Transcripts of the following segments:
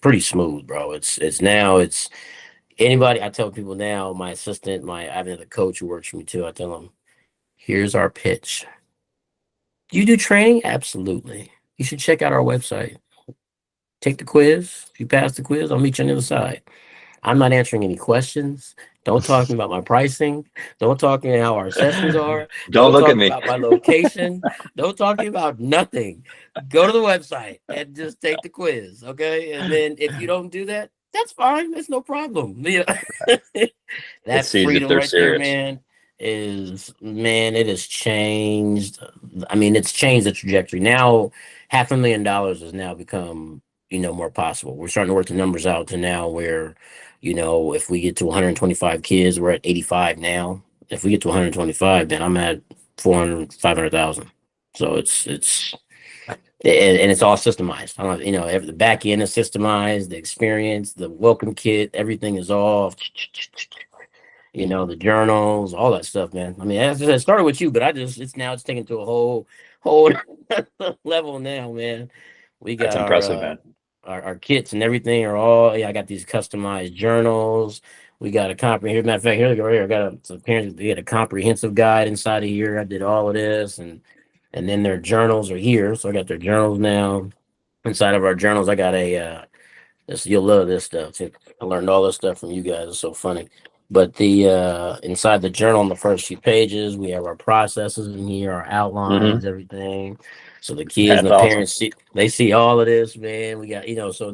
pretty smooth, bro. It's anybody. I tell people now, my assistant, I have another coach who works for me too. I tell them, here's our pitch. Do you do training? Absolutely. You should check out our website. Take the quiz. If you pass the quiz, I'll meet you on the other side. I'm not answering any questions. Don't talk to me about my pricing. Don't talk to me how our sessions are. Don't Don't look at talk me. about my location. Don't talk to me about nothing. Go to the website and just take the quiz, okay? And then if you don't do that, that's fine. That's no problem. It That sees if freedom they're right there, serious. man, it has changed. I mean, it's changed the trajectory. Now, $500,000 has now become, more possible. We're starting to work the numbers out to now where, if we get to 125 kids, we're at 85 now. If we get to 125, then I'm at 400, 500,000. So and it's all systemized. I don't, the back end is systemized, the experience, the welcome kit, everything is all, the journals, all that stuff, man. I mean, it started with you, but it's taken to a whole level now, man. We That's got impressive, man. our kits and everything are all, yeah, I got these customized journals. We got a comprehensive, matter of fact, here we go, right here. I got we got a comprehensive guide inside of here. I did all of this, and then their journals are here. So I got their journals now. Inside of our journals, I got you'll love this stuff. See, I learned all this stuff from you guys. It's so funny. But the inside the journal on the first few pages, we have our processes in here, our Hmm. outlines, everything. So the kids and That's the awesome. parents see all of this, man. We got, so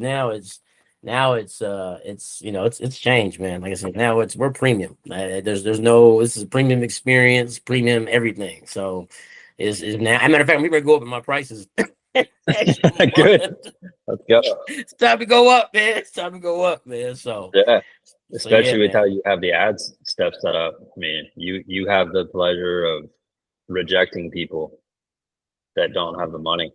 it's changed, man. Like I said, now we're premium. There's no, this is a premium experience, premium everything. So is now, as a matter of fact, we better go up in my prices next Good. month. Let's go. It's time to go up, man. It's time to go up, man. Yeah. So yeah, Especially with how man. you have the ads stuff set up. I mean, you have the pleasure of rejecting people that don't have the money.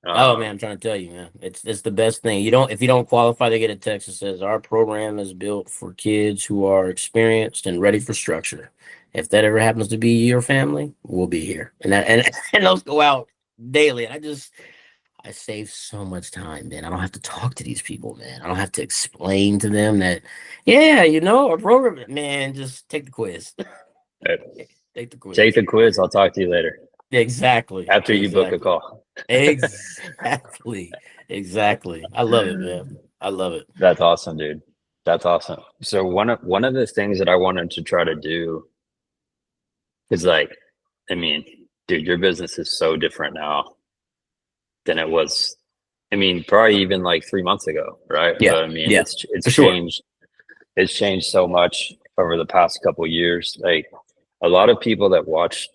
Oh man, Um, I'm trying to tell you, man. It's the best thing. If you don't qualify, they get a text that says our program is built for kids who are experienced and ready for structure. If that ever happens to be your family, we'll be here. And those go out daily. And I save so much time, man. I don't have to talk to these people, man. I don't have to explain to them that, yeah, our program, man, just take the quiz. Take the take quiz. the quiz. I'll talk to you later Exactly. after you book a Exactly. call. Exactly. Exactly. I love it, man. I love it. That's awesome, dude. That's awesome. So one of the things that I wanted to try to do is like, I mean, dude, your business is so different now than it was. I mean, probably even like 3 months ago, right? Yeah. But I mean, Yeah. it's For sure. changed. It's changed so much over the past couple of years. Like a lot of people that watch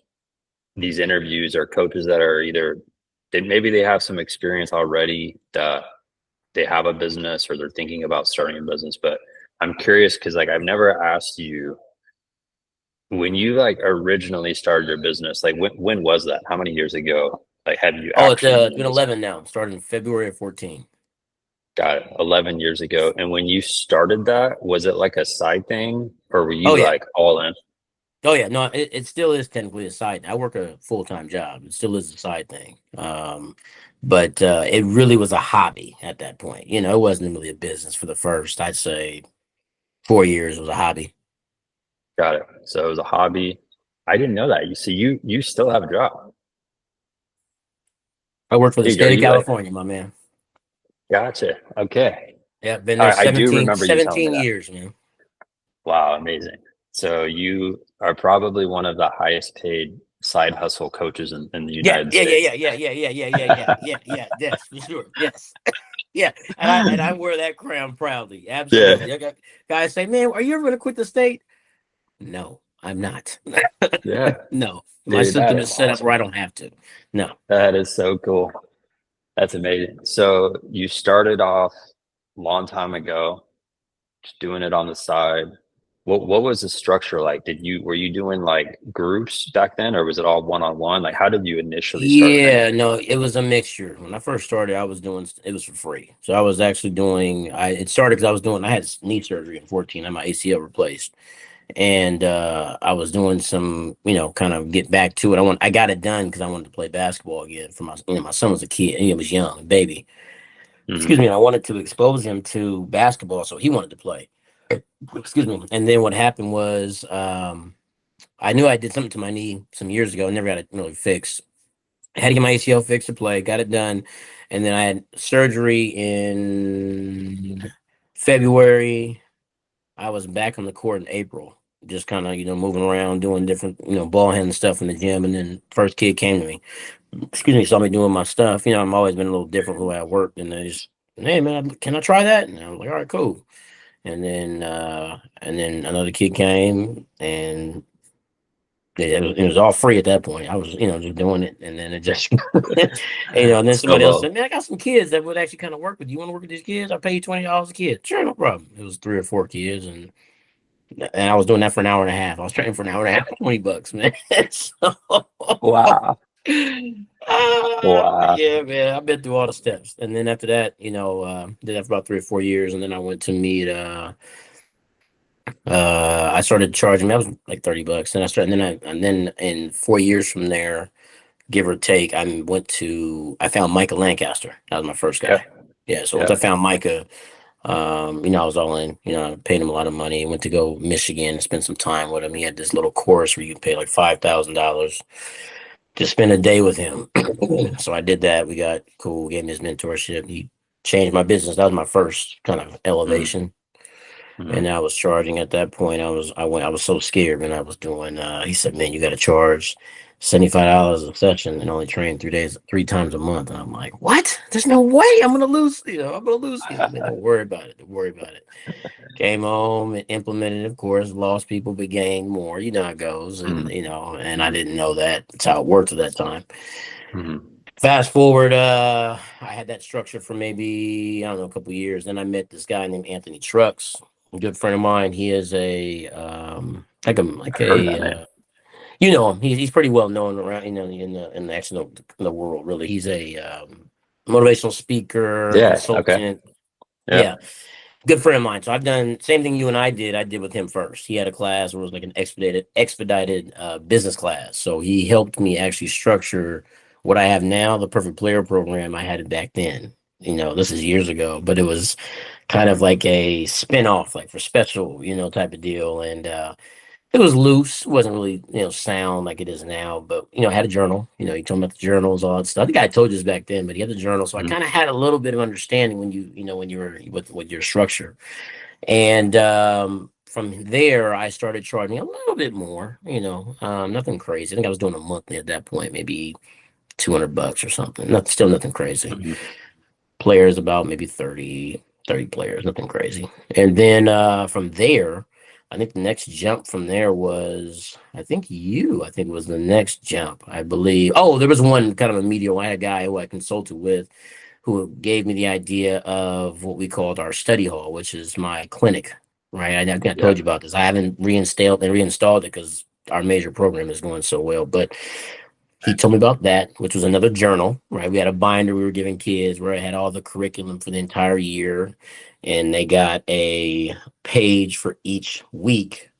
these interviews are coaches that are either maybe they have some experience already that they have a business or they're thinking about starting a business. But I'm curious because like I've never asked you when you like originally started your business, like when was that? How many years ago? Like have you Oh, actually it's done been this? 11 now. Started in February of 14. Got it, 11 years ago. And when you started that, was it like a side thing or were Oh you yeah. like all in? Oh yeah. No, it still is technically a side. I work a full-time job. It still is a side thing. But it really was a hobby at that point. It wasn't really a business for the first, I'd say 4 years. It was a hobby. Got it. So it was a hobby. I didn't know that. You see, you still have a job. I work for the Dude, are state of you like, California, my man. gotcha. Okay. Yeah, been All there right. I do 17, remember you telling me 17 that. years, man. Wow, amazing. So you are probably one of the highest paid side hustle coaches in the Yeah, United yeah, yeah, States. yeah, yeah, yeah, yeah, yeah, yeah, yeah, yeah, yeah. Yes, for sure. Yes. Yeah. And I wear that crown proudly. Yeah. Absolutely. I got guys say, man, are you ever gonna quit the state? No, I'm not. Yeah. No. My Dude, that system is is set up where awesome. I don't have to. No. That is so cool. That's amazing. So you started off a long time ago, just doing it on the side. What was the structure like? Were you doing like groups back then or was it all one-on-one? Like how did you initially start things? Yeah, no, it was a mixture. When I first started, it was for free. So I was actually it started because I had knee surgery in 14, I had my ACL replaced. And I was doing some, kind of get back to it. I got it done because I wanted to play basketball again for my son was a kid, he was young, baby. Hmm. excuse me, I wanted to expose him to basketball, so he wanted to play. Excuse me. And then what happened was, I knew I did something to my knee some years ago. I never got it really fixed. I had to get my ACL fixed to play. Got it done, and then I had surgery in February. I was back on the court in April, just kind of moving around, doing different ball handling stuff in the gym. And then first kid came to me, excuse me, saw me doing my stuff. I'm always been a little different the way I worked, and they just, hey man, can I try that? And I was like, all right, cool. And then another kid came, and it was all free at that point. I was, just doing it, and then it just, and then somebody else Snowball. said, "Man, I got some kids that would actually kind of work with you. Want to work with these kids? I'll pay you $20 a kid." Sure, no problem. It was 3 or 4 kids, and I was doing that for an hour and a half. I was training for an hour and a half, $20, man. So, Wow. Wow. yeah, man, I've been through all the steps, and then after that, did that for about 3 or 4 years, and then I went to meet. I started charging. That was like $30, and I started. And then in 4 years from there, give or take, I found Micah Lancaster. That was my first Yeah. guy. Yeah. So once Yeah. I found Micah, I was all in. I paid him a lot of money. Went to go Michigan, spend some time with him. He had this little course where you can pay like $5,000 to spend a day with him. So I did that. We got cool. Gave him his mentorship. He changed my business. That was my first kind of Mm-hmm. elevation. Mm-hmm. And I was charging at that point. I was so scared when I was doing. He said, "Man, you got to charge $75 a session and only train 3 days, 3 times a month." And I'm like, "What? There's no way I'm gonna lose. I'm gonna lose." He's like, "Man, don't worry about it. Don't worry about it." Came home and implemented, of course, lost people but gained more. You know how it goes, and I didn't know that. That's how it worked at that time. Mm-hmm. Fast forward, I had that structure for maybe, I don't know, a couple of years. Then I met this guy named Anthony Trucks, a good friend of mine. He is a like I heard a that name. him. He's pretty well known around in the actual in the world. Really, he's a motivational speaker, Yeah. Okay. consultant. Yeah. Yeah, good friend of mine. So I've done same thing you and I did. I did with him first. He had a class where it was like an expedited business class. So he helped me actually structure what I have now, the Perfect Player program. I had it back then. This is years ago, but it was kind of like a spin-off, like for special, type of deal. And it was loose. It wasn't really, sound like it is now, but I had a journal. He told me about the journals, all that stuff. I think I told you this back then, but he had the journal. So I Mm-hmm. kind of had a little bit of understanding when when you were with your structure. And from there, I started charging a little bit more, nothing crazy. I think I was doing a monthly at that point, maybe $200 or something. Still nothing crazy. Mm-hmm. Players about maybe 30 players, nothing crazy. And then from there, I think the next jump from there was, I think was the next jump, I believe. Oh, there was one kind of a medium. I had a guy who I consulted with who gave me the idea of what we called our study hall, which is my clinic, right? I Yeah. told you about this. I haven't reinstalled it because our major program is going so well. But he told me about that, which was another journal, right? We had a binder we were giving kids where it had all the curriculum for the entire year, and they got a page for each week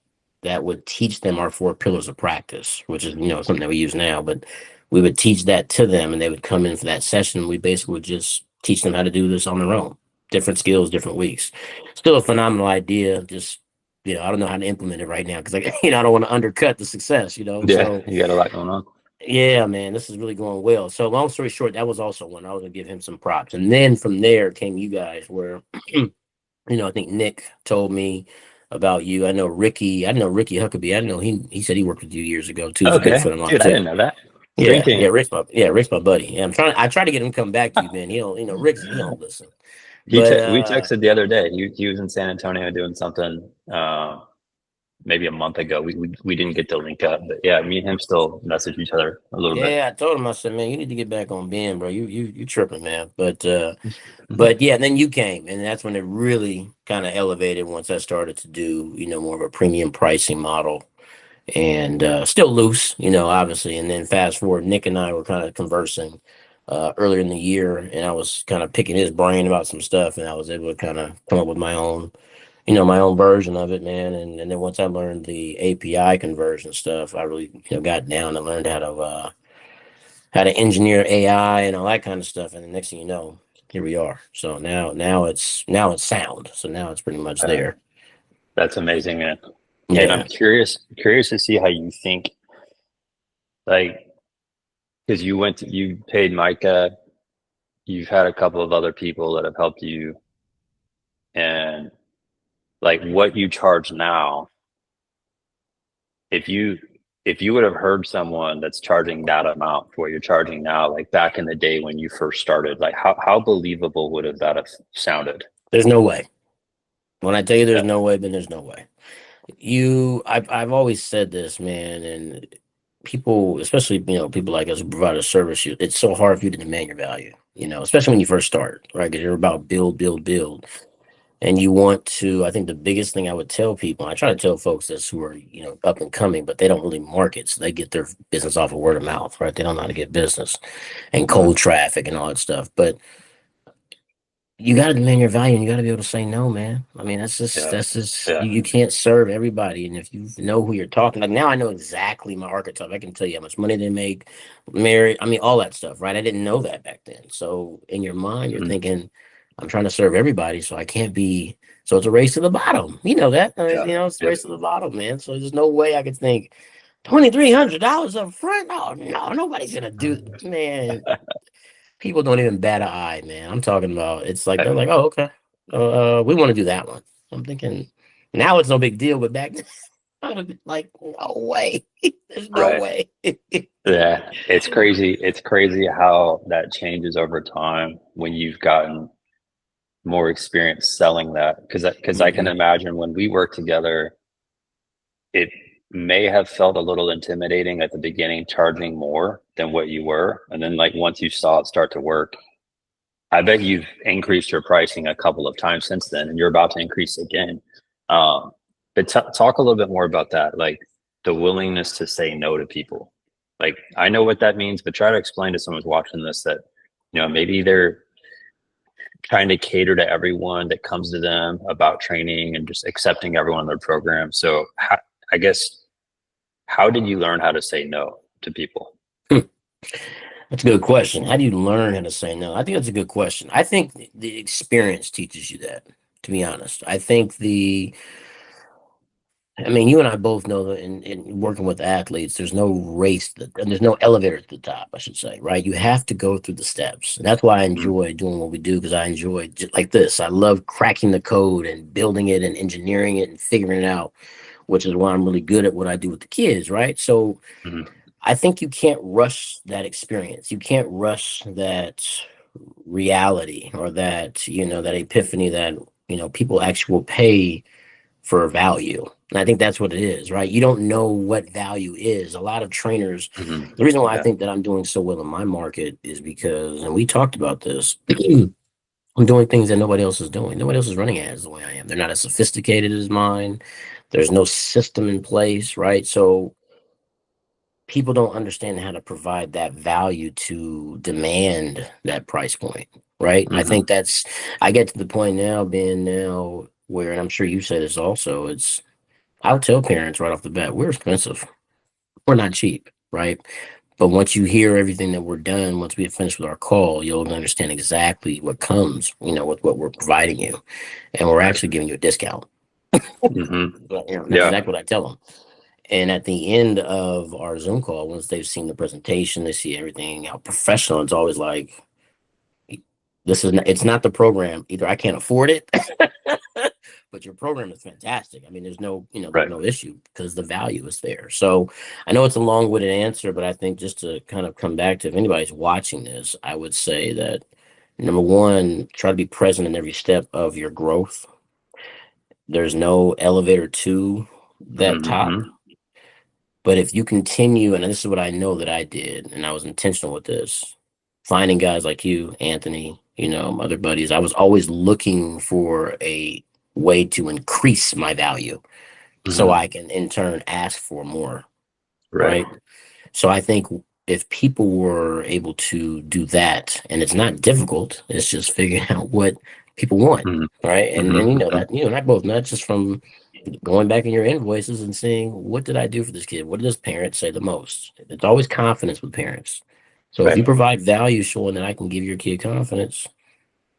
that would teach them our 4 pillars of practice, which is something that we use now. But we would teach that to them, and they would come in for that session. We basically would just teach them how to do this on their own, different skills, different weeks. Still a phenomenal idea. Just I don't know how to implement it right now because I don't want to undercut the success. Yeah. So You got a lot going on. yeah, man, this is really going well. So long story short, that was also one I was gonna give him some props, and then from there came you guys, where I think Nick told me about you. I know Ricky. I know Ricky Huckabee. I know he said he worked with you years ago too. He's a good Okay. friend of mine Dude, I too. didn't know that. Dream Yeah, team. Rick's my buddy. Yeah, I try to get him to come back to you, man. He don't listen. He But we texted the other day. He was in San Antonio doing something maybe a month ago. We didn't get to link up, but yeah, me and him still message each other a little bit. yeah, I told him, I said, man, you need to get back on Ben, bro. You tripping, man. But Mhm. yeah, then you came, and that's when it really kind of elevated once I started to do, more of a premium pricing model, and still loose, obviously. And then fast forward, Nick and I were kind of conversing earlier in the year, and I was kind of picking his brain about some stuff, and I was able to kind of come up with my own version of it, man. And then once I learned the API conversion stuff, I really, got down and learned how to engineer AI and all that kind of stuff. And the next thing you know, here we are. So now it's sound. So now it's pretty much Uh, there. that's amazing, man. And I'm Yeah. curious to see how you think, like, because you paid Micah, you've had a couple of other people that have helped you, and like what you charge now, if you if you would have heard someone that's charging that amount for what you're charging now, like back in the day when you first started, like how believable would have that have sounded? There's no way. When I tell you there's Yeah. no way, then there's no way. I've always said this, man, and people, especially people like us who provide a service, it's so hard for you to demand your value. Especially when you first start, right? Because you're about build, build, build, and you want to. I think the biggest thing I would tell people, I try to tell folks this who are up and coming, but they don't really market, so they get their business off of word of mouth, right? They don't know how to get business and Mhm. cold traffic and all that stuff, but you got to demand your value and you got to be able to say no, man. I mean, Yeah. that's just Yeah. you can't serve everybody. And if you know who you're talking, like now I know exactly my archetype. I can tell you how much money they make, married, I mean, all that stuff, right? I didn't know that back then. So in your mind, you're Mhm. thinking, I'm trying to serve everybody, so I can't be, so it's a race to the bottom. You know that. Yeah. It's a Yep. race to the bottom, man. So there's no way I could think $2,300 up front. No, no, nobody's gonna do, man. People don't even bat an eye, man. I'm talking about it's like they're like, oh, okay. We want to do that one. I'm thinking now it's no big deal, but back then I would have been like, no way. There's no Right. way. Yeah. It's crazy. It's crazy how that changes over time when you've gotten more experience selling that. Because I can Mhm. imagine when we worked together, it may have felt a little intimidating at the beginning, charging more than what you were. And then like once you saw it start to work, I bet you've increased your pricing a couple of times since then, and you're about to increase again. Um, but talk a little bit more about that, like the willingness to say no to people. Like I know what that means, but try to explain to someone who's watching this that maybe they're trying to cater to everyone that comes to them about training and just accepting everyone in their program. So I guess how did you learn how to say no to people? That's a good question. How do you learn how to say no? I think that's a good question. I think the experience teaches you that, to be honest. I mean, you and I both know that in working with athletes, there's no and there's no elevator to the top, I should say, right? You have to go through the steps. And that's why I Mhm. enjoy doing what we do, because I enjoy just like this. I love cracking the code and building it and engineering it and figuring it out, which is why I'm really good at what I do with the kids, right? So Mhm. I think you can't rush that experience. You can't rush that reality or that epiphany that, people actually will pay for value. And I think that's what it is, right? You don't know what value is. A lot of trainers, Mhm. the reason why I Yeah. think that I'm doing so well in my market is because, and we talked about this, I'm doing things that nobody else is doing. Nobody else is running ads the way I am. They're not as sophisticated as mine. There's no system in place, right? So people don't understand how to provide that value to demand that price point, right? I Mhm. think I get to the point now, being now where, and I'm sure you say this also, I'll tell parents right off the bat, we're expensive. We're not cheap, right? But once you hear everything that we're done, once we have finished with our call, you'll understand exactly what comes, with what we're providing you. And we're Right. actually giving you a discount. Mhm. But, that's Yeah. exactly what I tell them. And at the end of our Zoom call, once they've seen the presentation, they see everything, how professional, it's always like, it's not the program. Either I can't afford it, but your program is fantastic. I mean, there's Right. no issue because the value is there. So I know it's a long-winded answer, but I think just to kind of come back to, if anybody's watching this, I would say that number one, try to be present in every step of your growth. There's no elevator to that top. Mhm. But if you continue, and this is what I know that I did, and I was intentional with this, finding guys like you, Anthony, other buddies, I was always looking for a way to increase my value so Mhm. I can in turn ask for more, Right. right? So I think if people were able to do that, and it's not difficult, it's just figuring out what people want, Mhm. right? And Mhm. you know Mhm. that you and I both, not just from going back in your invoices and seeing, what did I do for this kid? What does parents say the most? It's always confidence with parents. So if you Right. provide value showing that I can give your kid confidence,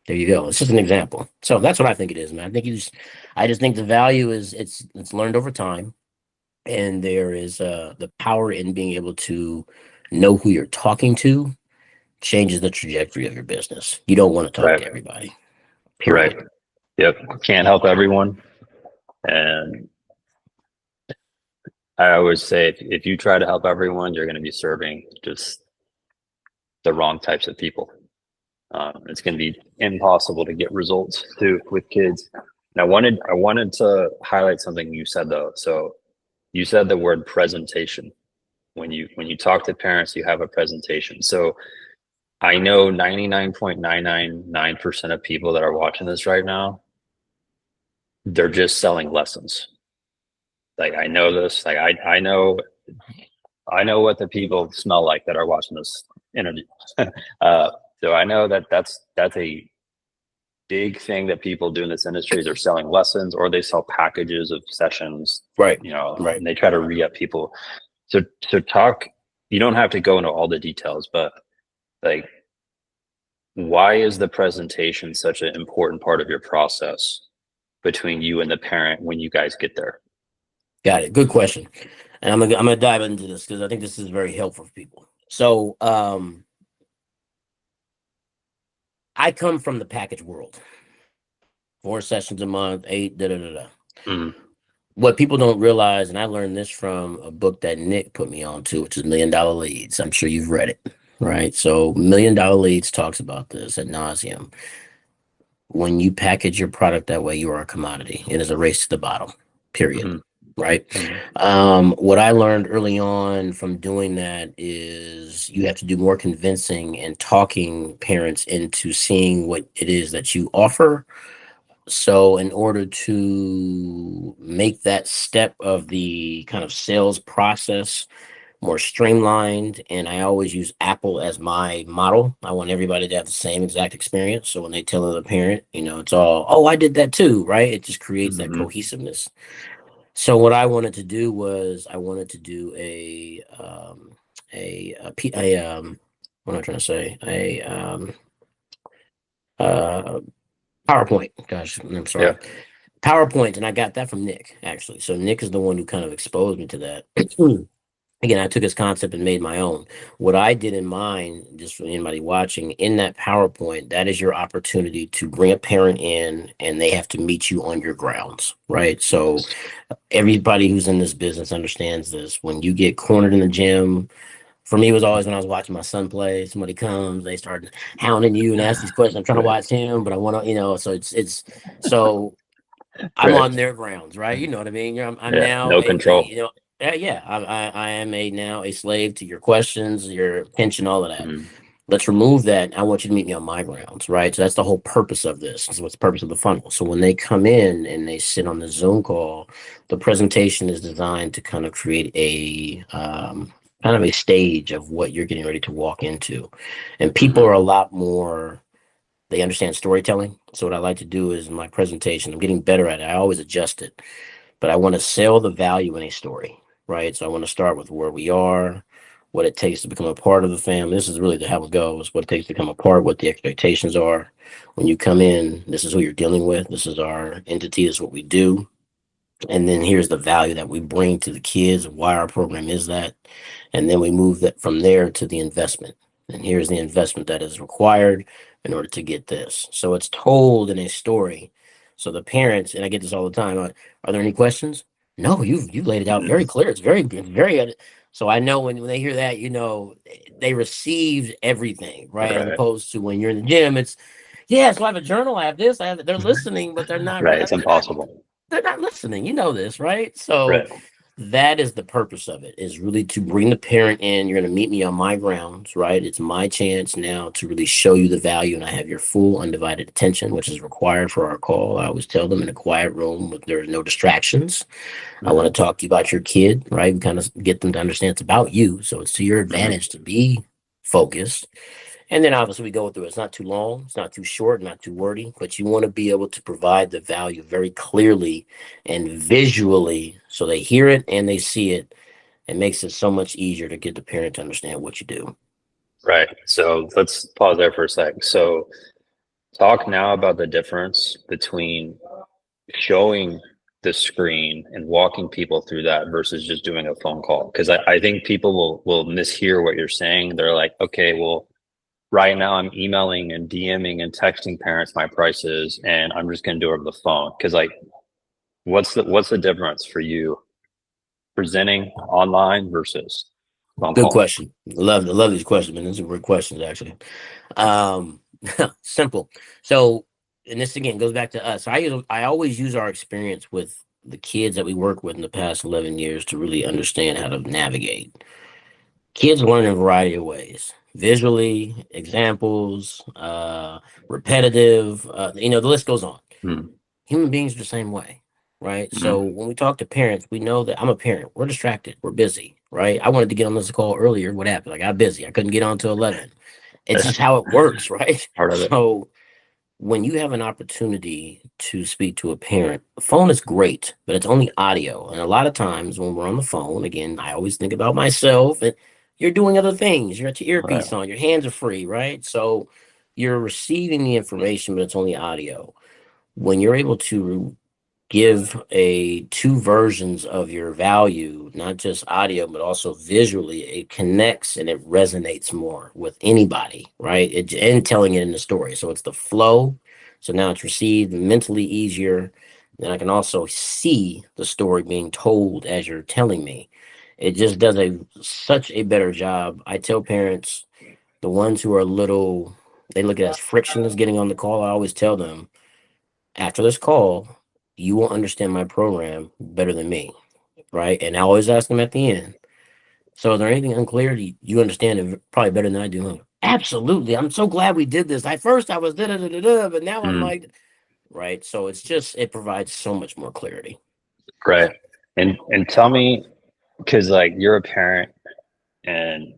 There you go. It's just an example. So that's what I think it is, man. I just think the value is it's learned over time, and there is the power in being able to know who you're talking to changes the trajectory of your business. You don't want to talk Right. to everybody. Right. Period. Yep. Can't help everyone. And I always say if you try to help everyone, you're going to be serving just the wrong types of people. It's going to be impossible to get results too with kids. And I wanted to highlight something you said though. So you said the word presentation. When you talk to parents, you have a presentation. So I know 99.999% of people that are watching this right now, they're just selling lessons. Like I know this, like I know what the people smell like that are watching this interview. So I know that that's a big thing that people do in this industry is they're selling lessons or they sell packages of sessions, Right. and they try to re-up people. So talk, you don't have to go into all the details, but like, why is the presentation such an important part of your process between you and the parent when you guys get there? Got it. Good question. And I'm gonna dive into this because I think this is very helpful for people. So I come from the package world. 4 sessions a month, 8, da da da da. Mm-hmm. What people don't realize, and I learned this from a book that Nick put me on to, which is $1 Million Leads. I'm sure you've read it, right? So $1 Million Leads talks about this ad nauseum. When you package your product that way, you are a commodity. It is a race to the bottom, period. Mm-hmm. Right. What I learned early on from doing that is you have to do more convincing and talking parents into seeing what it is that you offer. So in order to make that step of the kind of sales process more streamlined, and I always use Apple as my model. I want everybody to have the same exact experience. So when they tell the parent, it's all, oh, I did that too, right? It just creates that Mm-hmm. cohesiveness. So what I wanted to do was I wanted to do what am I trying to say? Uh, PowerPoint. Gosh, I'm Yeah. sorry. PowerPoint, and I got that from Nick, actually. So Nick is the one who kind of exposed me to that. Again, I took his concept and made my own. What I did in mine, just for anybody watching, in that PowerPoint, that is your opportunity to bring a parent in and they have to meet you on your grounds, right? So everybody who's in this business understands this. When you get cornered in the gym, for me, it was always when I was watching my son play. Somebody comes, they start hounding you and ask these questions. I'm trying to Right. watch him, but I want to, so so I'm Right. on their grounds, right? You know what I mean? I'm Yeah. now No control. yeah, I am now a slave to your questions, your attention, all of that. Mm-hmm. Let's remove that. I want you to meet me on my grounds, right? So that's the whole purpose of this. This is what's the purpose of the funnel. So when they come in and they sit on the Zoom call, the presentation is designed to kind of create a kind of a stage of what you're getting ready to walk into. And people Mm-hmm. are a lot more, they understand storytelling. So what I like to do is in my presentation, I'm getting better at it. I always adjust it, but I want to sell the value in a story, right? So I want to start with where we are, what it takes to become a part of the family. This is really how it goes, what it takes to become a part, what the expectations are. When you come in, this is who you're dealing with. This is our entity, this is what we do. And then here's the value that we bring to the kids, why our program is that. And then we move that from there to the investment. And here's the investment that is required in order to get this. So it's told in a story. So the parents, and I get this all the time, are there any questions? No, you laid it out very clear. It's very good, very good. So I know when they hear that, they received everything, right? As Right. opposed to when you're in the gym, it's yeah, so I have a journal, I have this, I have that. They're listening, but they're not Right. It's impossible. they're not listening. You know this, right? So Right. that is the purpose of it, is really to bring the parent in. You're going to meet me on my grounds, right? It's my chance now to really show you the value, and I have your full undivided attention, which is required for our call. I always tell them in a quiet room with there are no distractions. I want Mm-hmm. to talk to you about your kid, right? We kind of get them to understand it's about you. So it's to your Mm-hmm. advantage to be focused. And then obviously we go through it. It's not too long, it's not too short, not too wordy, but you want to be able to provide the value very clearly and visually so they hear it and they see it. It makes it so much easier to get the parent to understand what you do. Right. So let's pause there for a sec. So Talk now about the difference between showing the screen and walking people through that versus just doing a phone call. Because I think people will mishear what you're saying. They're like, okay, well, right now I'm emailing and DMing and texting parents my prices, and I'm just going to do it over the phone. Because like, what's the difference for you presenting online versus phone Good call? question. I love these questions, man. These are great questions, actually. Um, simple. So, and this again goes back to us. I always use our experience with the kids that we work with in the past 11 years to really understand how to navigate. Kids learn in a variety of ways: visually, examples, repetitive. The list goes on. Mm, Human beings are the same way, right? So mm, when we talk to parents, we know that I'm a parent. We're distracted. We're busy, right? I wanted to get on this call earlier. What happened? I got busy. I couldn't get on till 11. It's just how it works, right? part of it. So when you have an opportunity to speak to a parent, the phone is great, but it's only audio. And a lot of times when we're on the phone, again, I always think about myself and you're doing other things. You're at your Right. earpiece on, your hands are free, right? So you're receiving the information, but it's only audio. When you're able to give a two versions of your value, not just audio, but also visually, it connects and it resonates more with anybody, right? And telling it in the story. So it's the flow. So now it's received mentally easier. And I can also see the story being told as you're telling me. It just does such a better job. I tell parents, the ones who are little, they look at it as frictionless getting on the call. I always tell them, after this call, you will understand my program better than me, right? And I always ask them at the end. So, is there anything unclear? Do you understand it probably better than I do? Absolutely. I'm so glad we did this. At first, I was da da da da da, but now I'm Mm, like, right. So it provides so much more clarity. right. And tell me, because like you're a parent, and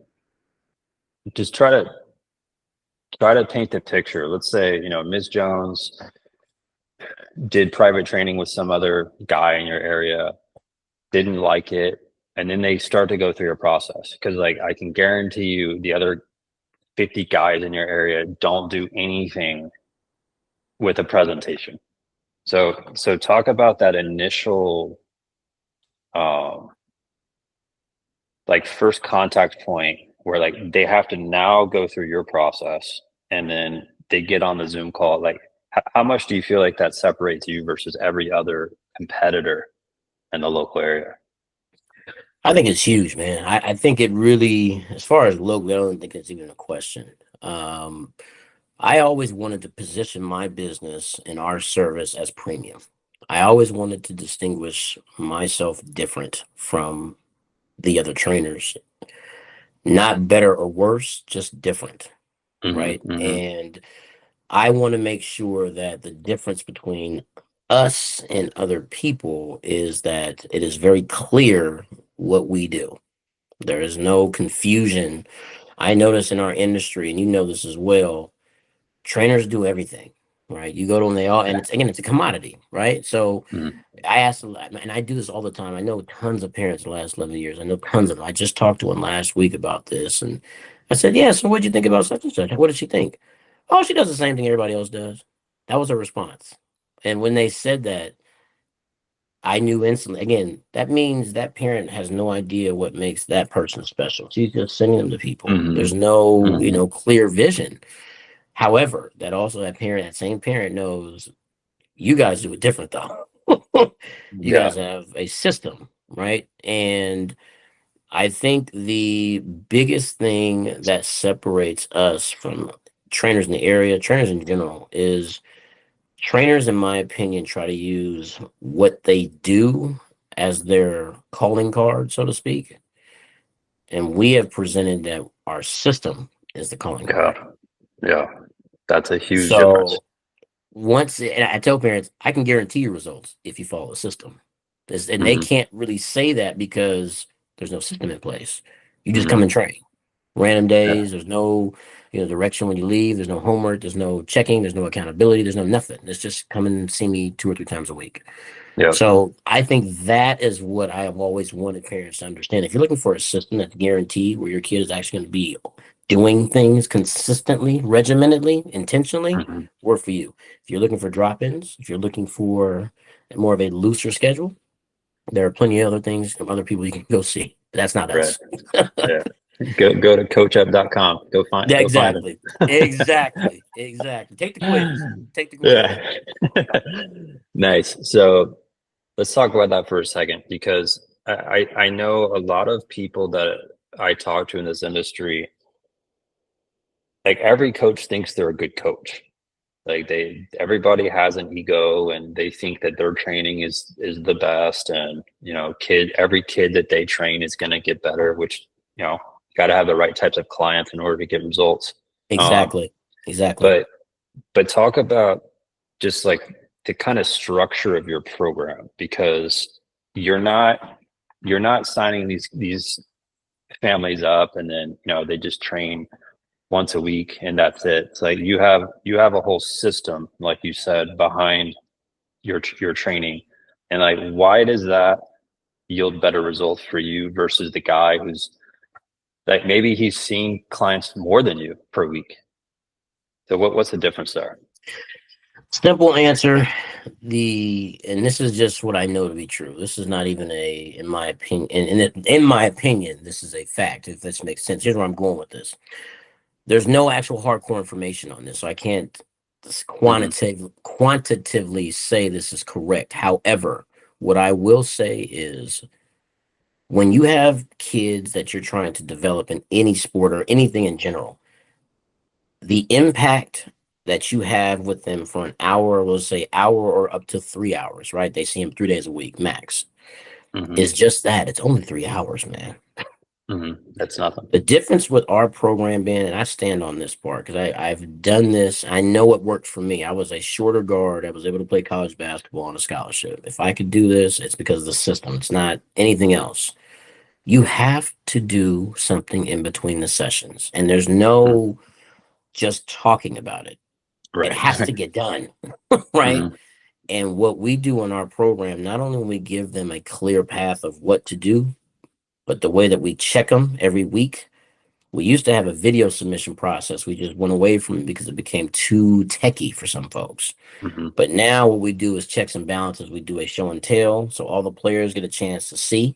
just try to paint the picture. Let's say, Ms. Jones did private training with some other guy in your area, didn't like it, and then they start to go through your process. Because like I can guarantee you the other 50 guys in your area don't do anything with a presentation. So talk about that initial um like first contact point where like they have to now go through your process, and then they get on the Zoom call. Like how much do you feel like that separates you versus every other competitor in the local area? I think it's huge, man. I think it really, as far as local, I don't think it's even a question. Um, I always wanted to position my business and our service as premium. I always wanted to distinguish myself different from the other trainers, not better or worse, just different, Hmm. right? Hmm. And I want to make sure that the difference between us and other people is that it is very clear what we do. There is no confusion. I notice in our industry, and you know this as well, trainers do everything, right? You go to them, they all, and it's a commodity, right? So Hmm. I ask a lot, and I do this all the time. I know tons of parents the last 11 years. I know tons of them. I just talked to one last week about this, and I said, "Yeah, so what'd you think about such and such? What did she think?" "Oh, she does the same thing everybody else does." That was her response. And when they said that, I knew instantly. Again, that means that parent has no idea what makes that person special. She's just sending them to people. Hmm. There's no, Hmm. clear vision. However, that same parent knows you guys do it different though. You Yeah. guys have a system, right? And I think the biggest thing that separates us from trainers in the area, trainers in general, is trainers, in my opinion, try to use what they do as their calling card, so to speak. And we have presented that our system is the calling Yeah. card. Yeah. That's a huge difference. So and I tell parents, I can guarantee you results if you follow the system. And they Hmm. can't really say that because there's no system in place. You just come Hmm. and train. Random Yeah. days, there's no, direction when you leave, there's no homework, there's no checking, there's no accountability, there's no nothing. It's just come and see me 2 or 3 times a week. Yeah. So I think that is what I have always wanted parents to understand. If you're looking for a system that's guaranteed where your kid is actually going to be doing things consistently, regimentedly, intentionally, Hmm. work for you. If you're looking for drop-ins, if you're looking for more of a looser schedule, there are plenty of other things from other people you can go see. That's not Right. us. Yeah. Go to coachup.com. Yeah, Go find exactly. Exactly. Exactly. Take the quiz. them. Take the quiz. Yeah. Nice. So let's talk about that for a second, because I know a lot of people that I talk to in this industry, like every coach thinks they're a good coach. Like everybody has an ego and they think that their training is the best, and every kid that they train is going to get better, which you got to have the right types of clients in order to get results. Um, Exactly. Exactly. but but talk about just like the kind of structure of your program, because you're not you're not signing these families up and then they just train once a week and that's it. It's like you have a whole system, like you said, behind your training. And like, why does that yield better results for you versus the guy who's like, maybe he's seeing clients more than you per week? So what's the difference there? Simple answer. And this is just what I know to be true. This is not even in my opinion, in my opinion, this is a fact. If this makes sense, here's where I'm going with this. There's no actual hardcore information on this, so I can't Hmm. quantitatively say this is correct. However, what I will say is when you have kids that you're trying to develop in any sport or anything in general, the impact that you have with them for an hour, let's say hour or up to 3 hours, right? They see them 3 days a week max. Hmm. Is just that. It's only 3 hours, man. Hmm. That's nothing. The difference with our program being, and I stand on this part because I've done this. I know it worked for me. I was a shorter guard. I was able to play college basketball on a scholarship. If I could do this, it's because of the system. It's not anything else. You have to do something in between the sessions, and there's Mhm. no just talking about it. It Right. has to get done, right? Hmm. And what we do in our program, not only we give them a clear path of what to do, but the way that we check them every week. We used to have a video submission process. We just went away from it because it became too techy for some folks. Hmm. But now what we do is checks and balances. We do a show and tell, so all the players get a chance to see,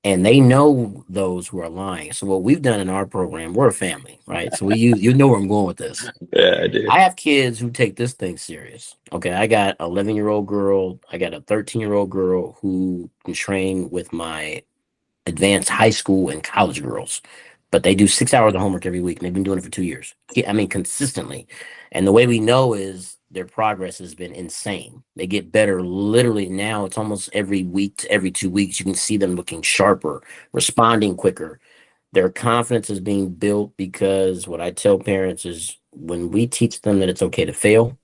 and they know those who are lying. So what we've done in our program, we're a family, right? So we use, you know where I'm going with this. Yeah, I do. I have kids who take this thing serious. Okay, I got 11-year-old girl, I got a 13-year-old girl who can train with my advanced high school and college girls, but they do 6 hours of homework every week, and they've been doing it for 2 years. I mean, consistently. And the way we know is their progress has been insane. They get better literally now. It's almost every week to every 2 weeks. You can see them looking sharper, responding quicker. Their confidence is being built because what I tell parents is when we teach them that it's okay to fail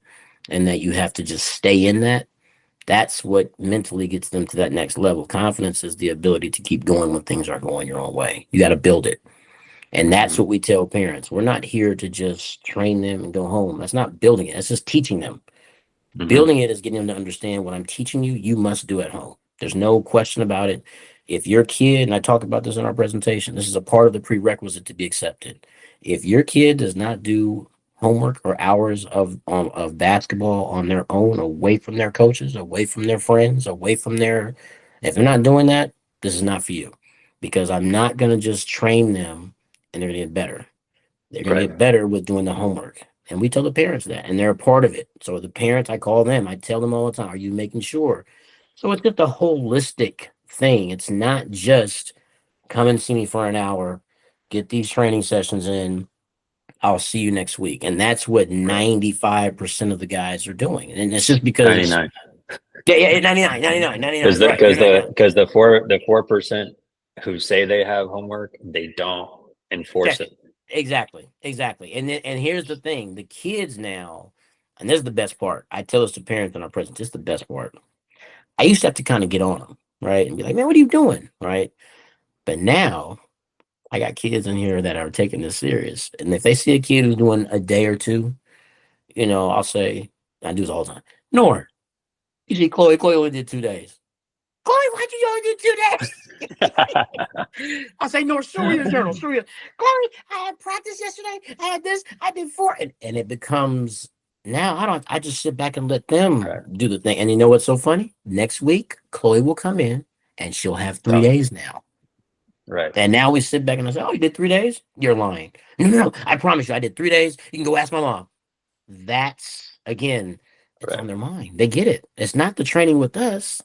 and that you have to just stay in that, that's what mentally gets them to that next level. Confidence is the ability to keep going when things are going your own way. You got to build it. And that's Hmm. what we tell parents. We're not here to just train them and go home. That's not building it. That's just teaching them. Hmm. Building it is getting them to understand what I'm teaching you, you must do at home. There's no question about it. If your kid, and I talk about this in our presentation, this is a part of the prerequisite to be accepted. If your kid does not do homework or hours of basketball on their own, away from their coaches, away from their friends, away from their, if they're not doing that, this is not for you. Because I'm not going to just train them and they're going to get better. They're going to Right. get better with doing the homework. And we tell the parents that, and they're a part of it. So the parents, I call them, I tell them all the time, are you making sure? So it's just a holistic thing. It's not just come and see me for an hour, get these training sessions in, I'll see you next week. And that's what Right. 95% of the guys are doing. And it's just because, 99. yeah, yeah, 99, 99, 99. Because You're the right. You're because right. the Yeah. because the 4% who say they have homework, they don't enforce Check it. it. Exactly. Exactly. And here's the thing the kids now, and this is the best part. I tell this to parents in our presence. This is the best part. I used to have to kind of get on them, right? And be like, man, what are you doing? Right. But now I got kids in here that are taking this serious. And if they see a kid who's doing a day or two, I'll say, I do this all the time. Nor, you see, Chloe only did 2 days. Chloe, why'd you only do 2 days? I say, no, show me your journal. Show me. Chloe, I had practice yesterday. I had this. I did 4. And it becomes, now I just sit back and let them Right. do the thing. And you know what's so funny? Next week, Chloe will come in and she'll have 3 Done. days now. Right. And now we sit back and I say, oh, you did 3 days? You're lying. No, I promise you, I did 3 days. You can go ask my mom. That's, again, it's Right. on their mind. They get it. It's not the training with us.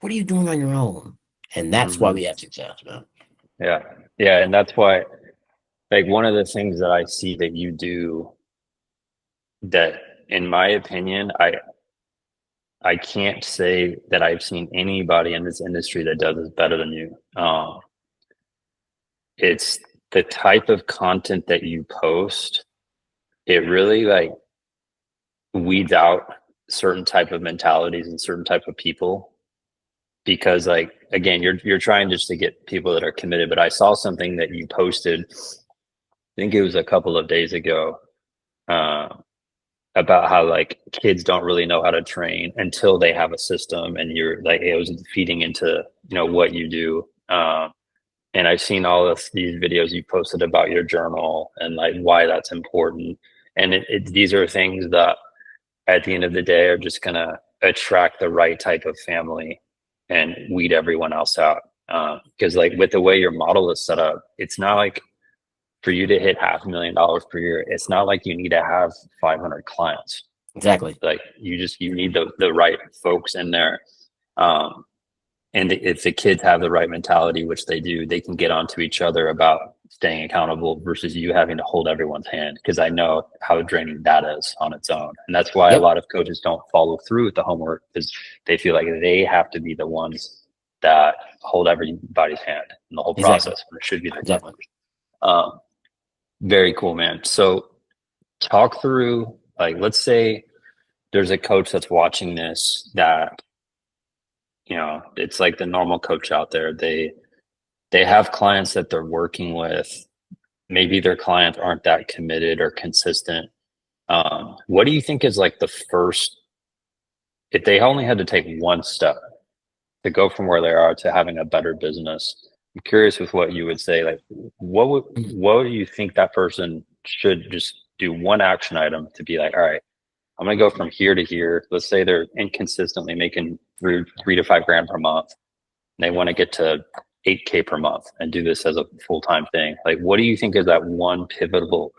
What are you doing on your own? And that's why we have success, man. Yeah. Yeah. And that's why, like, one of the things that I see that you do that, in my opinion, I can't say that I've seen anybody in this industry that does this better than you. It's the type of content that you post. It really like weeds out certain type of mentalities and certain type of people, because like, again, you're trying just to get people that are committed. But I saw something that you posted, I think it was a couple of days ago, about how like kids don't really know how to train until they have a system, and you're like, it was feeding into, you know, what you do. And I've seen all of these videos you posted about your journal and like why that's important. And these are things that at the end of the day are just going to attract the right type of family and weed everyone else out. Because like with the way your model is set up, it's not like for you to hit $500,000 per year, it's not like you need to have 500 clients. Exactly. Like you need the right folks in there. And if the kids have the right mentality, which they do, they can get onto each other about staying accountable versus you having to hold everyone's hand. Because I know how draining that is on its own. And that's why a lot of coaches don't follow through with the homework, because they feel like they have to be the ones that hold everybody's hand in the whole process. When it should be the very cool, man. So talk through, like, let's say there's a coach that's watching this that, you know, it's like the normal coach out there. They have clients that they're working with. Maybe their clients aren't that committed or consistent. What do you think is like the first, if they only had to take one step to go from where they are to having a better business? I'm curious with what you would say. Like, what do you think that person should just do, one action item to be like, all right, I'm going to go from here to here. Let's say they're inconsistently making $3 to $5 grand per month. And they want to get to $8K per month and do this as a full-time thing. Like, what do you think is that one pivotal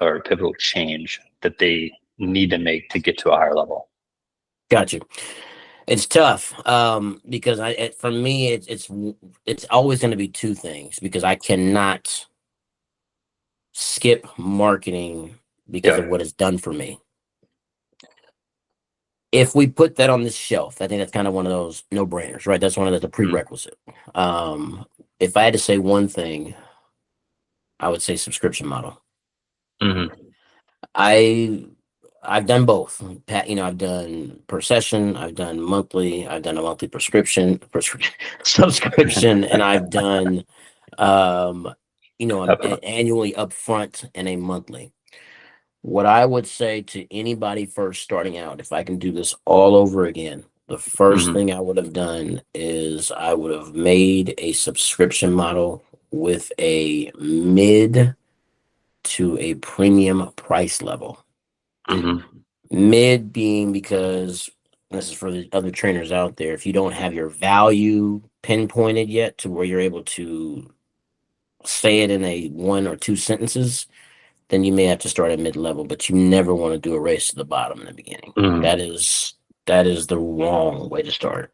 change that they need to make to get to a higher level? Got you. It's tough because for me, it's always going to be two things, because I cannot skip marketing because of what it's done for me. If we put that on this shelf, I think that's kind of one of those no-brainers, right? That's one of the prerequisite. If I had to say one thing, I would say subscription model. I've done both. You know, I've done per session, I've done monthly, I've done a monthly subscription, and I've done, you know, an annually upfront and a monthly. What I would say to anybody first starting out, if I can do this all over again, the first thing I would have done is I would have made a subscription model with a mid to a premium price level. Mid being, because this is for the other trainers out there, if you don't have your value pinpointed yet to where you're able to say it in a 1 or 2 sentences, then you may have to start at mid-level, but you never want to do a race to the bottom in the beginning. That is the wrong way to start.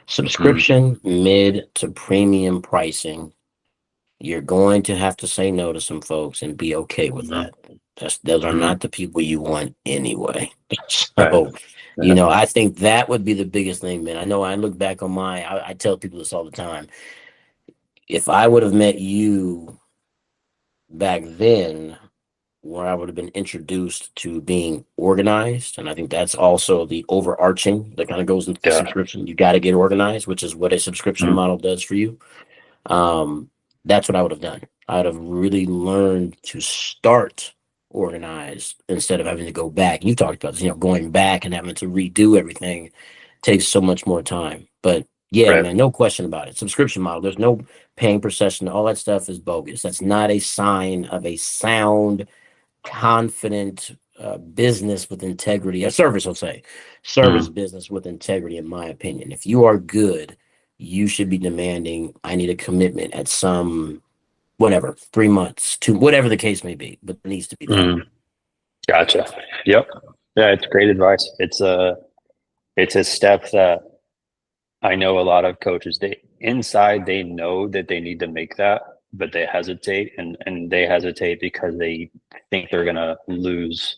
Subscription, mid to premium pricing. You're going to have to say no to some folks and be okay with that. Those are not the people you want anyway. So, you know, I think that would be the biggest thing, man. I know I look back on I tell people this all the time. If I would have met you back then, where I would have been introduced to being organized, and I think that's also the overarching that kind of goes into the subscription. You got to get organized, which is what a subscription model does for you. That's what I would have done. I would have really learned to start organized instead of having to go back. You talked about this, you know, going back and having to redo everything takes so much more time. But Yeah, Right. man, no question about it. Subscription model. There's no paying per session. All that stuff is bogus. That's not a sign of a sound, confident business with integrity. A service, I'll say, service Mm. business with integrity. In my opinion, if you are good, you should be demanding. I need a commitment at some whatever 3 months, to whatever the case may be, but it needs to be that. Mm. Gotcha. Yep. Yeah, it's great advice. It's a step that I know a lot of coaches, they inside they know that they need to make that, but they hesitate, and they hesitate because they think they're gonna lose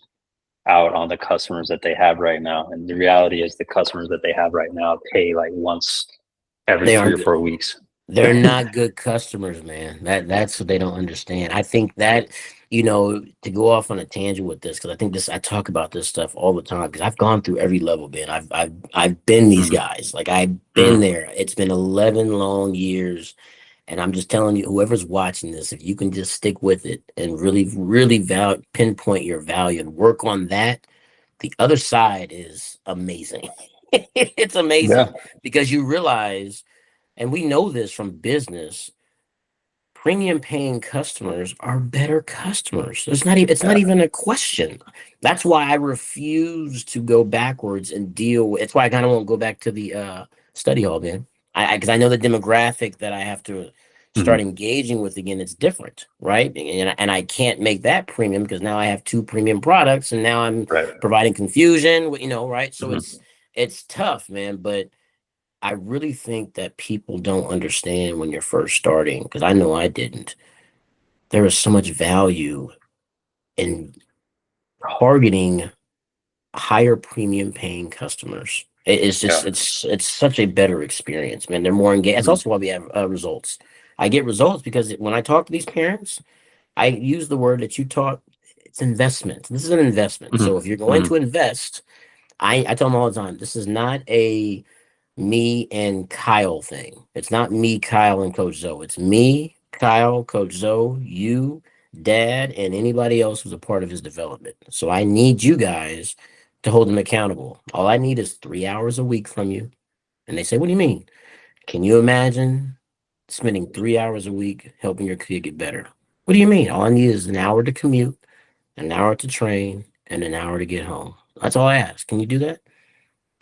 out on the customers that they have right now. And the reality is the customers that they have right now pay like once every They three aren't or good. 4 weeks. They're not good customers, man. That's what they don't understand. I think that, to go off on a tangent with this, because I talk about this stuff all the time because I've gone through every level, man. I've been these Mm. guys. Like I've been Mm. there. It's been 11 long years. And I'm just telling you, whoever's watching this, if you can just stick with it and really, really pinpoint your value and work on that, the other side is amazing. It's Yeah. amazing because you realize, and we know this from business, premium paying customers are better customers. It's not Yeah. even a question. That's why I refuse to go backwards and deal with. It's why I kind of won't go back to the study hall, man. I because I know the demographic that I have to start Mhm. engaging with again. It's different, right? And I can't make that premium because now I have two premium products, and now I'm Right. providing confusion. Right? So Mhm. it's tough, man. But I really think that people don't understand when you're first starting, because I know I didn't. There is so much value in targeting higher premium paying customers. It's just Yeah. it's such a better experience, man. They're more engaged. That's Mhm. also why we have results. I get results because when I talk to these parents, I use the word that you taught. It's investment. This is an investment. Mhm. So if you're going Mhm. to invest, I tell them all the time, this is not a me and Kyle thing. It's not me, Kyle, and Coach Zoe. It's me, Kyle, Coach Zoe, you, Dad, and anybody else who's a part of his development. So I need you guys to hold him accountable. All I need is 3 hours a week from you. And they say, "What do you mean? Can you imagine spending 3 hours a week helping your kid get better? What do you mean? All I need is an hour to commute, an hour to train, and an hour to get home. That's all I ask. Can you do that?"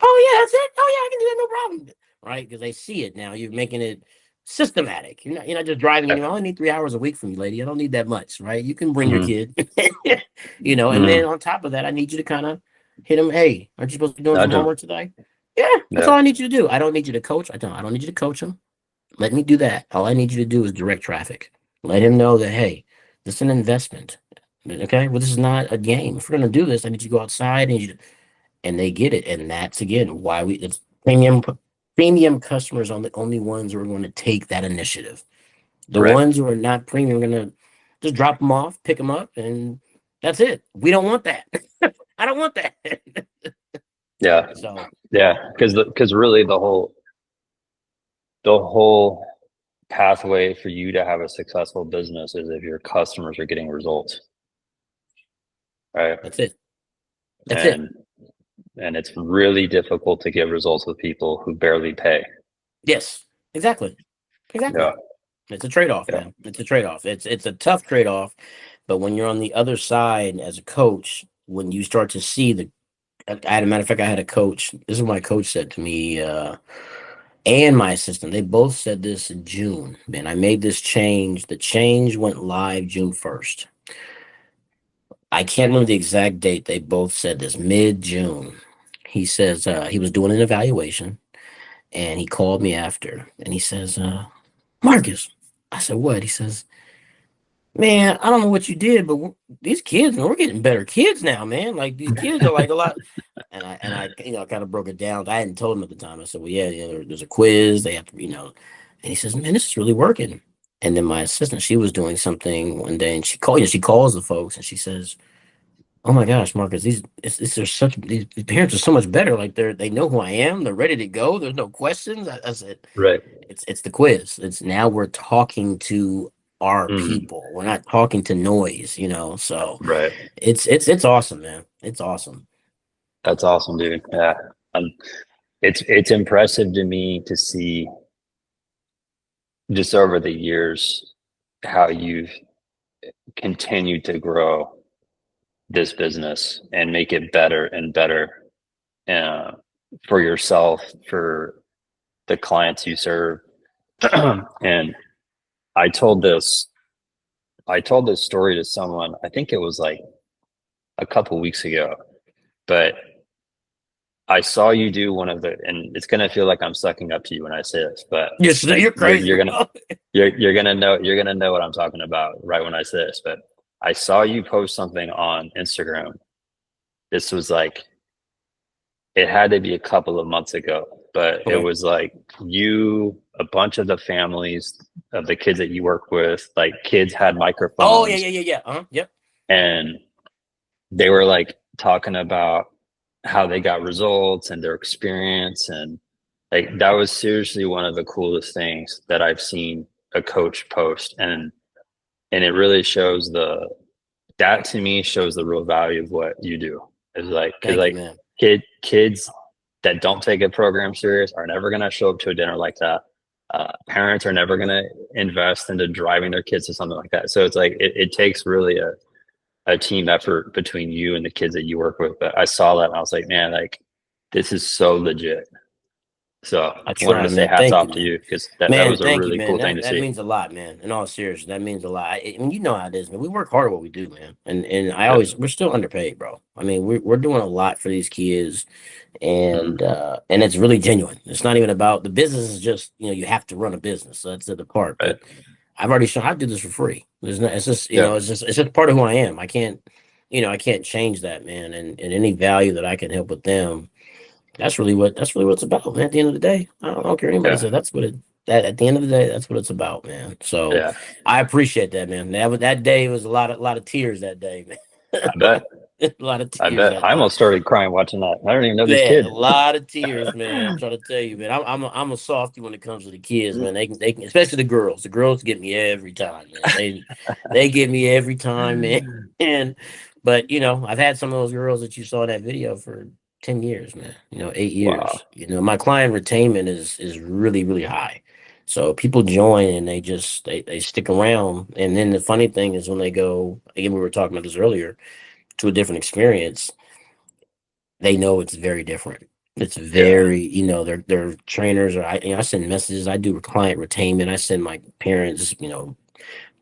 Oh yeah, that's it. Oh yeah, I can do that, no problem. Right? Because they see it now. You're making it systematic. You're not just driving Yeah. anywhere. I only need 3 hours a week from you, lady. I don't need that much, right? You can bring your Mhm. kid. And then Mhm. on top of that, I need you to kind of hit them. Hey, aren't you supposed to be doing some Nudge 'em. homework today? Yeah, that's Yeah. all I need you to do. I don't need you to coach. I don't need you to coach him. Let me do that. All I need you to do is direct traffic. Let him know that, hey, this is an investment. Okay. Well, this is not a game. If we're gonna do this, I need you to go outside. I need you to, and they get it. And that's again why it's premium customers are the only ones who are going to take that initiative. The Right. ones who are not premium are going to just drop them off, pick them up, and that's it. We don't want that. I don't want that. Yeah. So Yeah. Because really the whole pathway for you to have a successful business is if your customers are getting results, right? that's it. That's it. And it's really difficult to get results with people who barely pay. Yes, exactly. Yeah. Exactly. It's a trade-off, Yeah. man. It's a trade-off. It's a tough trade-off, but when you're on the other side as a coach, when you start to see I had a matter of fact, I had a coach. This is what my coach said to me, and my assistant. They both said this in June. Man, I made this change. The change went live June 1st. I can't remember the exact date. They both said this mid-June. He says he was doing an evaluation, and he called me after, and he says, Marcus. I said, what? He says, man, I don't know what you did, but these kids, man, we're getting better kids now, man. Like these kids are like a lot. And I kind of broke it down. I hadn't told him at the time. I said, well, yeah, there's a quiz. They have to. And he says, man, this is really working. And then my assistant, she was doing something one day, and she calls the folks, and she says, oh my gosh, Marcus, these parents are so much better. Like they know who I am. They're ready to go. There's no questions. I said, Right. it's the quiz. It's now we're talking to our Mhm. people. We're not talking to noise. So Right. it's awesome, man. It's awesome. That's awesome, dude. Yeah. it's impressive to me to see just over the years how you've continued to grow this business and make it better and better uh, for yourself, for the clients you serve. And I told this I told this story to someone, I think it was like a couple weeks ago, but I saw you do one of the, and it's gonna feel like I'm sucking up to you when I say this, but Yes, like you're crazy, bro. you're gonna know what I'm talking about right when I say this. But I saw you post something on Instagram. This was like, it had to be a couple of months ago, but it Okay. was like you, a bunch of the families of the kids that you work with, like kids had Oh yeah, microphones, yeah, yeah, yeah. Yep. and they were like talking about how they got results and their experience. And like that was seriously one of the coolest things that I've seen a coach post. And it really shows that to me shows the real value of what you do. Is like, because Thank you, like man. kids that don't take a program serious are never going to show up to a dinner like that. Parents are never going to invest into driving their kids to something like that. So it's like it takes really a team effort between you and the kids that you work with. But I saw that and I was like, man, like this is so legit. So I I wanted try, to say man. hats Thank you, off to man. you because that Man, was a thank you, really man. cool thing That to that see. means a lot, man. In all seriousness, that means a lot. And you know how it is, man. We work hard at what we do, man. And Yeah. we're still underpaid, bro. I mean, we're doing a lot for these kids, and it's really genuine. It's not even about the business. Is just you have to run a business. So that's the part. Right. But I've already shown I do this for free. There's no. It's just Yeah. it's just part of who I am. I can't change that, man. And any value that I can help with them, that's really what it's about, man. At the end of the day, I don't care what anybody Yeah. says. That's what it. That at the end of the day, that's what it's about, man. So Yeah. I appreciate that, man. That day was a lot of tears that day, man. I bet. A lot of I tears bet. that I day. almost started crying watching that. I don't even know these Man, a kids. lot of tears, man. I'm trying to tell you, man. I'm a softie when it comes to the kids, man. They can, especially the girls. The girls get me every time, man. They get me every time, man. And but I've had some of those girls that you saw in that video for 10 years, man. 8 years. Wow. My client retainment is really really high. So people join and they stick around. And then the funny thing is when they go again, we were talking about this earlier, to a different experience, they know it's very different. It's Yeah. very, their trainers, or I send messages. I do client retainment. I send my parents,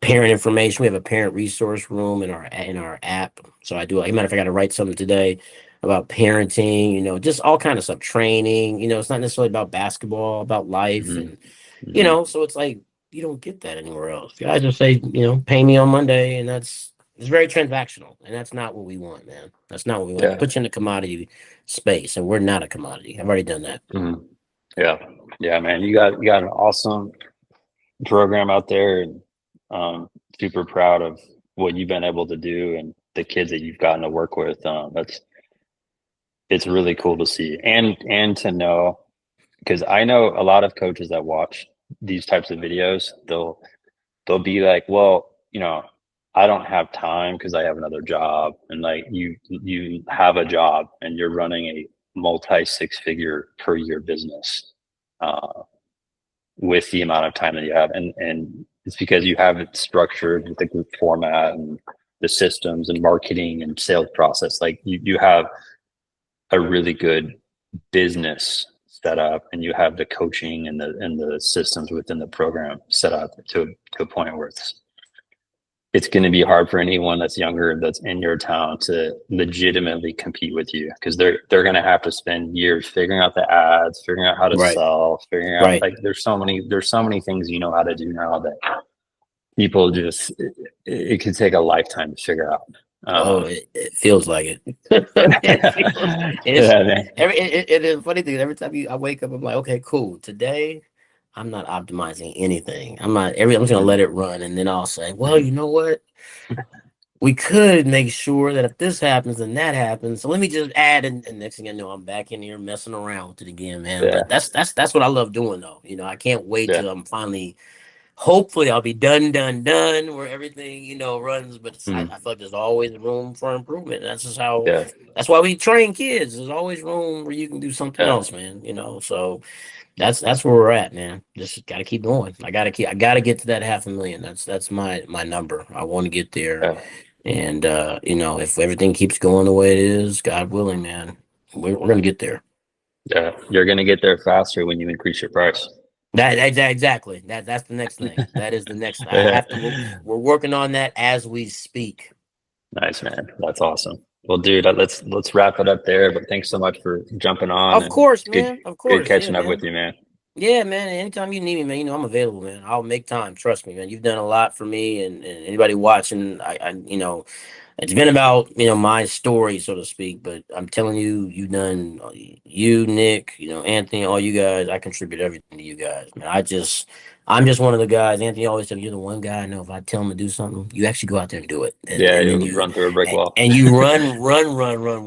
parent information. We have a parent resource room in our app. So I do. As a matter of fact, I got to write something today about parenting. Just all kind of stuff. Training. It's not necessarily about basketball, about life, Hmm. and Hmm. so it's like you don't get that anywhere else. Guys just say, pay me on Monday, and it's very transactional, and that's not what we want, man. That's not what we want. It Yeah. puts you in the commodity space, and we're not a commodity. I've already done that. Hmm. Yeah. Yeah, man. You got an awesome program out there, and super proud of what you've been able to do and the kids that you've gotten to work with. It's really cool to see and to know, because I know a lot of coaches that watch these types of videos, they'll be like, well, I don't have time because I have another job. And like you have a job and you're running a multi six figure per year business with the amount of time that you have. And it's because you have it structured with the group format and the systems and marketing and sales process. Like you have a really good business set up, and you have the coaching and the systems within the program set up to a point where it's going to be hard for anyone that's younger that's in your town to legitimately compete with you, because they're going to have to spend years figuring out the ads, figuring out how to Right, sell, figuring out, right. like there's so many things how to do now that people just it could take a lifetime to figure out. Oh, it feels like it. It's Yeah, man. it is funny thing. Every time I wake up, I'm like, okay, cool. Today, I'm not optimizing anything. I'm just gonna let it run, and then I'll say, well, you know what? We could make sure that if this happens and that happens, so let me just add, and next thing I know, I'm back in here messing around with it again, man. Yeah, But that's what I love doing, though. I can't wait yeah, till I'm finally hopefully I'll be done where everything, runs, but I Mhm. feel like there's always room for improvement. That's just how, Yeah. that's why we train kids. There's always room where you can do something Yeah. else, man, so that's where we're at, man. Just got to keep going. I got to get to that 500,000. That's my number. I want to get there. Yeah. And, if everything keeps going the way it is, God willing, man, we're going to get there. Yeah. You're going to get there faster when you increase your price. Exactly. That's the next thing. That is the next. I Yeah. have to. We're working on that as we speak. Nice, man. That's awesome. Well, dude, let's wrap it up there. But thanks so much for jumping on, Of and course, it's good man. Of good course. Yeah, catching up with man. you, man. Yeah, man. Anytime you need me, man, I'm available, man. I'll make time. Trust me, man. You've done a lot for me, and anybody watching. It's been about, my story, so to speak, but I'm telling you, you, Nick, Anthony, all you guys, I contribute everything to you guys, man. I'm just one of the guys. Anthony always said, you're the one guy I know, if I tell him to do something, you actually go out there and do it. And Yeah, and then you you run through a brick wall. and you run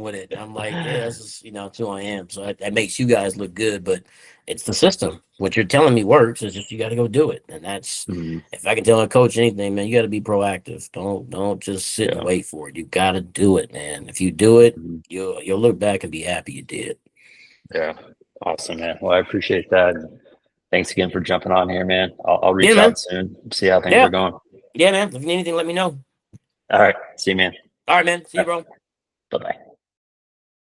with it. And I'm like, yeah, that's just, it's who I am. So that makes you guys look good, but it's the system. What you're telling me works. It's just you got to go do it. And that's, Mhm. if I can tell a coach anything, man, you got to be proactive. Don't just sit and Yeah. wait for it. You got to do it, man. If you do it, Mhm. you'll look back and be happy you did. Yeah. Awesome, man. Well, I appreciate that. And thanks again for jumping on here, man. I'll Yeah, reach man. out soon, see how things are Yeah, going. yeah, man. If you need anything, let me know. All right. See you, man. All right, man. See All you, right. bro. Bye-bye.